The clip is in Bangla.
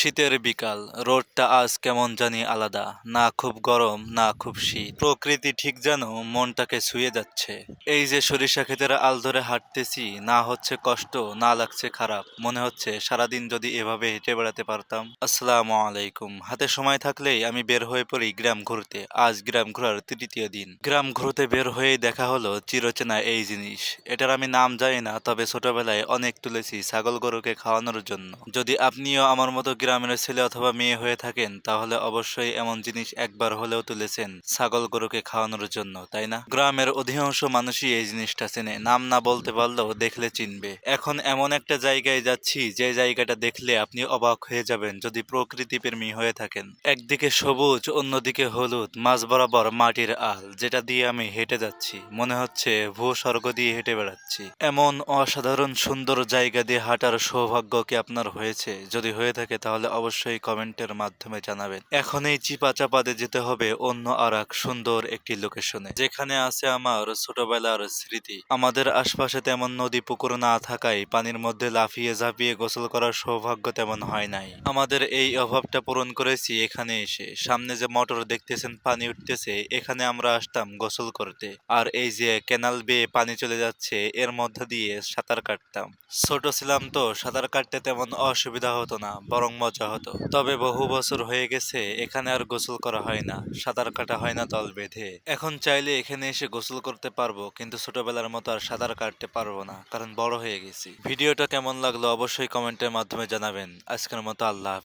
শীতের বিকাল, রোদটা আজ কেমন জানি আলাদা। না খুব গরম, না খুব শীত। প্রকৃতি ঠিক যেন মনটাকে ছুঁয়ে যাচ্ছে। এই যে সরিষা ক্ষেতের আল ধরে হাঁটতেছি, না হচ্ছে কষ্ট, না লাগছে খারাপ। মনে হচ্ছে সারাদিন যদি এভাবে হেঁটে বেড়াতে পারতাম। আসসালামু আলাইকুম। হাতে সময় থাকলেই আমি বের হয়ে পড়ি গ্রাম ঘুরতে। আজ গ্রাম ঘোরার তৃতীয় দিন। গ্রাম ঘুরতে বের হয়েই দেখা হলো চিরচেনা এই জিনিস। এটার আমি নাম জানি না, তবে ছোটবেলায় অনেক তুলেছি ছাগল গরুকে খাওয়ানোর জন্য। যদি আপনিও আমার মতো গ্রামের ছেলে অথবা মেয়ে হয়ে থাকেন, তাহলে অবশ্যই এমন জিনিস একবার হলেও তুলেছেন ছাগল গরুকে খাওয়ানোর জন্য, তাই না? গ্রামের অধিকাংশ মানুষই এই জিনিসটা চেনে, নাম না বলতে পারলেও দেখলে চিনবে। এখন এমন একটা জায়গায় যাচ্ছি যে জায়গাটা দেখলে আপনি অবাক হয়ে যাবেন যদি প্রকৃতি প্রেমী হয়ে থাকেন। একদিকে সবুজ, অন্যদিকে হলুদ, মাঝ বরাবর মাটির আল, যেটা দিয়ে আমি হেঁটে যাচ্ছি মনে হচ্ছে ভূস্বর্গ দিয়ে হেঁটে বেড়াচ্ছি। এমন অসাধারণ সুন্দর জায়গা দিয়ে হাঁটার সৌভাগ্য কি আপনার হয়েছে? যদি হয়ে থাকে তাহলে অবশ্যই কমেন্টের মাধ্যমে জানাবেন। এখন এই চিপা চাপাতে যেতে হবে অন্য আর এক সুন্দর একটি লোকেশনে, যেখানে আছে আমার ছোটবেলার স্মৃতি। আমাদের আশপাশে তেমন নদী পুকুর না থাকায় পানির মধ্যে লাফিয়ে ঝাঁপিয়ে গোসল করার সৌভাগ্য তেমন হয় নাই। আমাদের এই অভাবটা পূরণ করেছি এখানে এসে। সামনে যে মোটর দেখতেছেন পানি উঠতেছে, এখানে আমরা আসতাম গোসল করতে। আর এই যে ক্যানাল বেয়ে পানি চলে যাচ্ছে, এর মধ্য দিয়ে সাঁতার কাটতাম। ছোট ছিলাম তো সাঁতার কাটতে তেমন অসুবিধা হতো না, বরং মজা হতো। তবে বহু বছর হয়ে গেছে এখানে আর গোসল করা হয় না, সাঁতার কাটা হয় না দল বেঁধে। এখন চাইলে এখানে এসে গোসল করতে পারবো, কিন্তু ছোটবেলার মতো আর সাঁতার কাটতে পারবো না, কারণ বড় হয়ে গেছি। ভিডিওটা কেমন লাগলো অবশ্যই কমেন্টের মাধ্যমে জানাবেন। আজকের মতো আল্লাহ হাফেজ।